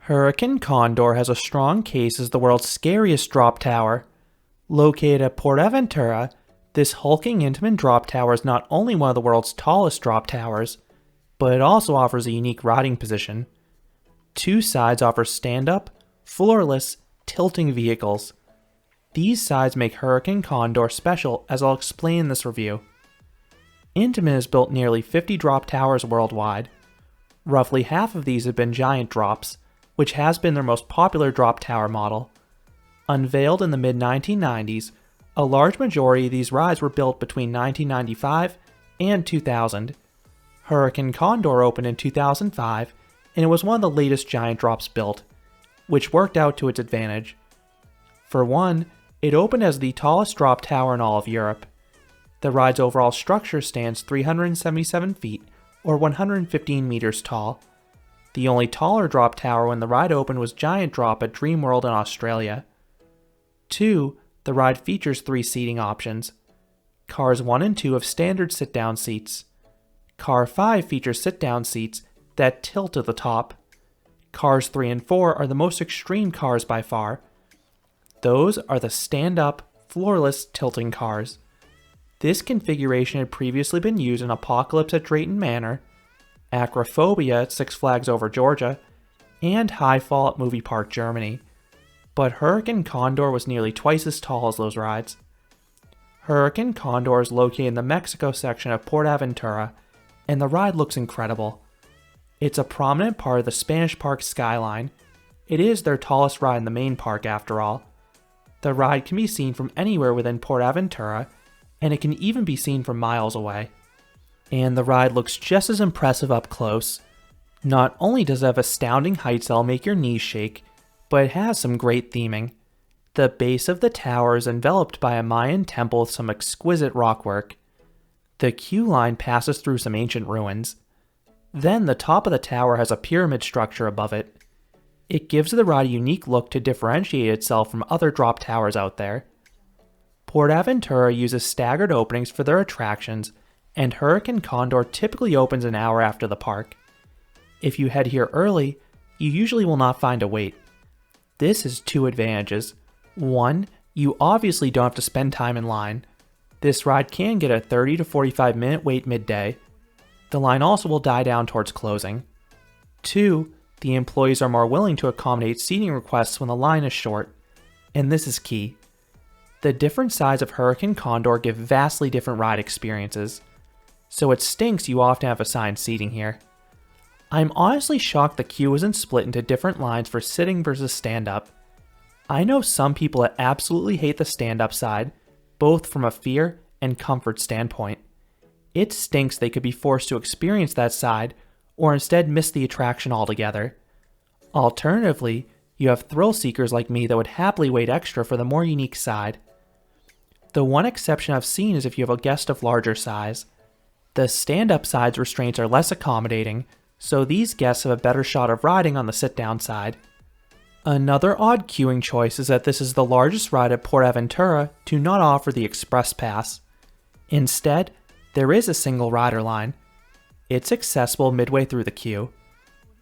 Hurakan Condor has a strong case as the world's scariest drop tower. Located at PortAventura, this hulking Intamin drop tower is not only one of the world's tallest drop towers, but it also offers a unique riding position. Two sides offer stand-up, floorless, tilting vehicles. These sides make Hurakan Condor special, as I'll explain in this review. Intamin has built nearly 50 drop towers worldwide. Roughly half of these have been giant drops, which has been their most popular drop tower model. Unveiled in the mid-1990s, a large majority of these rides were built between 1995 and 2000. Hurakan Condor opened in 2005, and it was one of the latest giant drops built, which worked out to its advantage. For one, it opened as the tallest drop tower in all of Europe. The ride's overall structure stands 377 feet, or 115 meters tall. The only taller drop tower when the ride opened was Giant Drop at Dreamworld in Australia. 2. The ride features 3 seating options. Cars 1 and 2 have standard sit-down seats. Car 5 features sit-down seats that tilt at the top. Cars 3 and 4 are the most extreme cars by far. Those are the stand-up, floorless tilting cars. This configuration had previously been used in Apocalypse at Drayton Manor, Acrophobia at Six Flags Over Georgia, and High Fall at Movie Park Germany, but Hurakan Condor was nearly twice as tall as those rides. Hurakan Condor is located in the Mexico section of PortAventura, and the ride looks incredible. It's a prominent part of the Spanish Park skyline. It is their tallest ride in the main park after all. The ride can be seen from anywhere within PortAventura, and it can even be seen from miles away. And the ride looks just as impressive up close. Not only does it have astounding heights that'll make your knees shake, but it has some great theming. The base of the tower is enveloped by a Mayan temple with some exquisite rockwork. The queue line passes through some ancient ruins. Then the top of the tower has a pyramid structure above it. It gives the ride a unique look to differentiate itself from other drop towers out there. PortAventura uses staggered openings for their attractions, and Hurakan Condor typically opens an hour after the park. If you head here early, you usually will not find a wait. This has 2 advantages. 1, you obviously don't have to spend time in line. This ride can get a 30 to 45 minute wait midday. The line also will die down towards closing. 2, the employees are more willing to accommodate seating requests when the line is short. And this is key. The different sides of Hurakan Condor give vastly different ride experiences. So it stinks you often have assigned seating here. I'm honestly shocked the queue isn't split into different lines for sitting versus stand-up. I know some people that absolutely hate the stand-up side, both from a fear and comfort standpoint. It stinks they could be forced to experience that side, or instead miss the attraction altogether. Alternatively, you have thrill seekers like me that would happily wait extra for the more unique side. The one exception I've seen is if you have a guest of larger size. The stand-up side's restraints are less accommodating, so these guests have a better shot of riding on the sit-down side. Another odd queuing choice is that this is the largest ride at PortAventura to not offer the Express Pass. Instead, there is a single rider line. It's accessible midway through the queue.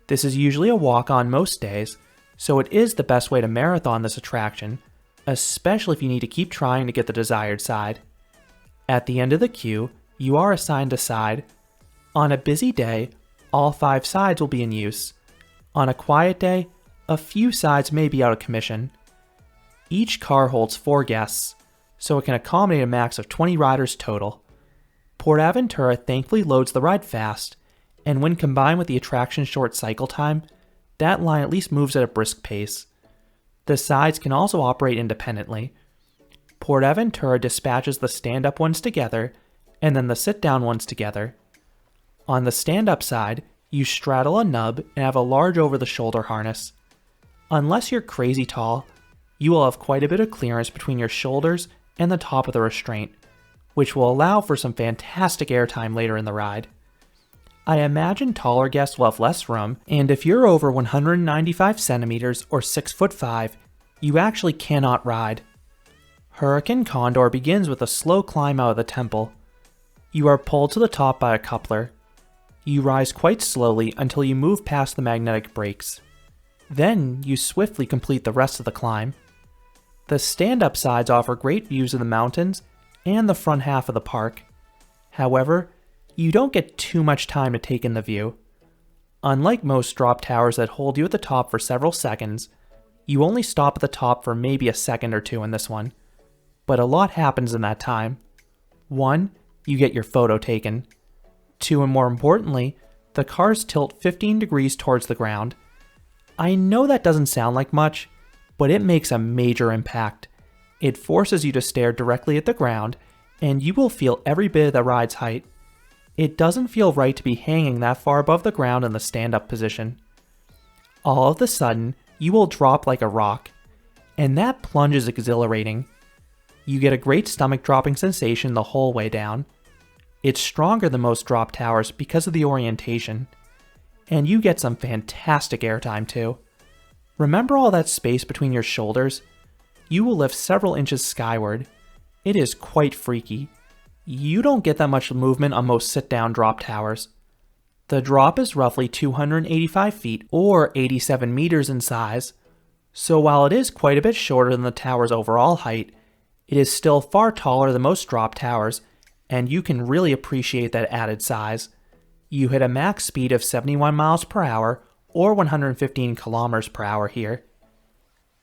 This is usually a walk-on most days, so it is the best way to marathon this attraction, especially if you need to keep trying to get the desired side. At the end of the queue, you are assigned a side. On a busy day, all 5 sides will be in use. On a quiet day, a few sides may be out of commission. Each car holds 4 guests, so it can accommodate a max of 20 riders total. PortAventura thankfully loads the ride fast, and when combined with the attraction's short cycle time, that line at least moves at a brisk pace. The sides can also operate independently. PortAventura dispatches the stand-up ones together, and then the sit-down ones together. On the stand-up side, you straddle a nub and have a large over-the-shoulder harness. Unless you're crazy tall, you will have quite a bit of clearance between your shoulders and the top of the restraint, which will allow for some fantastic airtime later in the ride. I imagine taller guests will have less room, and if you're over 195 centimeters or 6'5", you actually cannot ride. Hurakan Condor begins with a slow climb out of the temple. You are pulled to the top by a coupler. You rise quite slowly until you move past the magnetic brakes. Then you swiftly complete the rest of the climb. The stand-up sides offer great views of the mountains and the front half of the park. However, you don't get too much time to take in the view. Unlike most drop towers that hold you at the top for several seconds, you only stop at the top for maybe a second or two in this one. But a lot happens in that time. 1. You get your photo taken. 2, and more importantly, the cars tilt 15 degrees towards the ground. I know that doesn't sound like much, but it makes a major impact. It forces you to stare directly at the ground, and you will feel every bit of the ride's height. It doesn't feel right to be hanging that far above the ground in the stand-up position. All of a sudden, you will drop like a rock, and that plunge is exhilarating. You get a great stomach-dropping sensation the whole way down. It's stronger than most drop towers because of the orientation, and you get some fantastic airtime too. Remember all that space between your shoulders? You will lift several inches skyward. It is quite freaky. You don't get that much movement on most sit-down drop towers. The drop is roughly 285 feet or 87 meters in size, so while it is quite a bit shorter than the tower's overall height, it is still far taller than most drop towers, and you can really appreciate that added size. You hit a max speed of 71 miles per hour or 115 kilometers per hour here.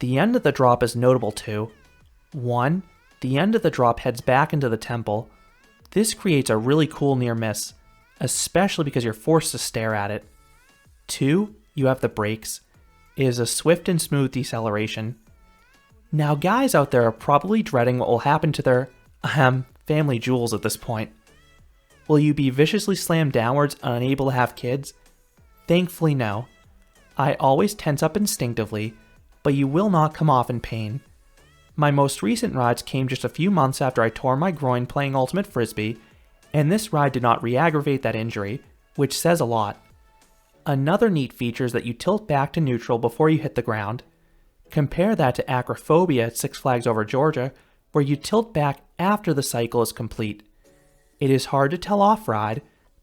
The end of the drop is notable too. 1. The end of the drop heads back into the temple. This creates a really cool near miss, especially because you're forced to stare at it. 2. You have the brakes. It is a swift and smooth deceleration. Now guys out there are probably dreading what will happen to their, family jewels at this point. Will you be viciously slammed downwards and unable to have kids? Thankfully no. I always tense up instinctively, but you will not come off in pain. My most recent rides came just a few months after I tore my groin playing Ultimate Frisbee, and this ride did not re-aggravate that injury, which says a lot. Another neat feature is that you tilt back to neutral before you hit the ground. Compare that to acrophobia at Six Flags Over Georgia, where you tilt back after the cycle is complete. It is hard to tell off-ride,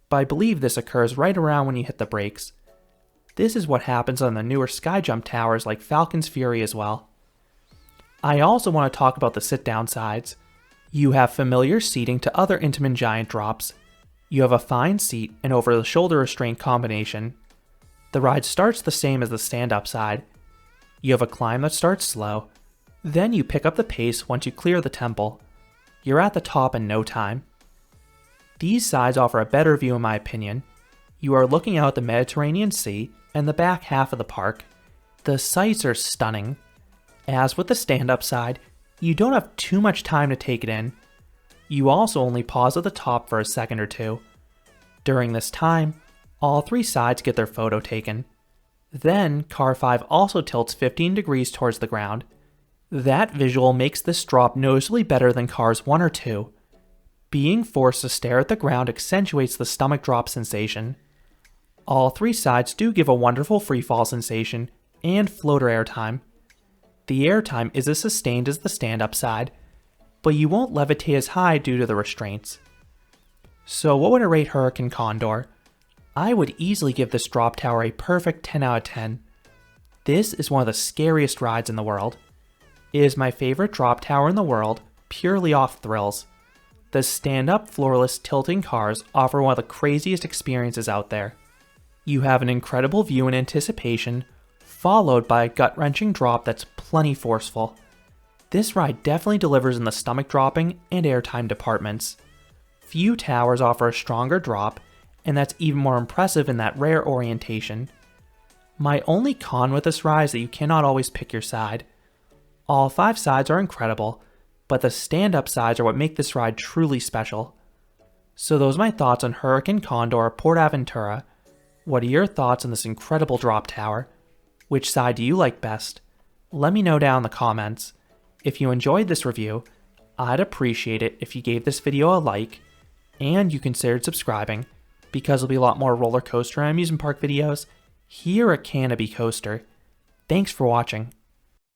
but I believe this occurs right around when you hit the brakes. This is what happens on the newer skyjump towers like Falcon's Fury as well. I also want to talk about the sit-down sides. You have familiar seating to other Intamin giant drops. You have a fine seat and over-the-shoulder restraint combination. The ride starts the same as the stand-up side. You have a climb that starts slow. Then you pick up the pace once you clear the temple. You're at the top in no time. These sides offer a better view in my opinion. You are looking out at the Mediterranean Sea and the back half of the park. The sights are stunning. As with the stand-up side, you don't have too much time to take it in. You also only pause at the top for a second or two. During this time, all 3 sides get their photo taken. Then, Car 5 also tilts 15 degrees towards the ground. That visual makes this drop noticeably better than Cars 1 or 2. Being forced to stare at the ground accentuates the stomach drop sensation. All 3 sides do give a wonderful freefall sensation and floater airtime. The airtime is as sustained as the stand-up side, but you won't levitate as high due to the restraints. So what would I rate Hurakan Condor? I would easily give this drop tower a perfect 10 out of 10. This is one of the scariest rides in the world. It is my favorite drop tower in the world, purely off thrills. The stand-up floorless tilting cars offer one of the craziest experiences out there. You have an incredible view in anticipation, followed by a gut-wrenching drop that's plenty forceful. This ride definitely delivers in the stomach-dropping and airtime departments. Few towers offer a stronger drop, and that's even more impressive in that rare orientation. My only con with this ride is that you cannot always pick your side. All 5 sides are incredible, but the stand-up sides are what make this ride truly special. So those are my thoughts on Hurakan Condor PortAventura. What are your thoughts on this incredible drop tower? Which side do you like best? Let me know down in the comments. If you enjoyed this review, I'd appreciate it if you gave this video a like, and you considered subscribing, because there'll be a lot more roller coaster and amusement park videos here at Canopy Coaster. Thanks for watching.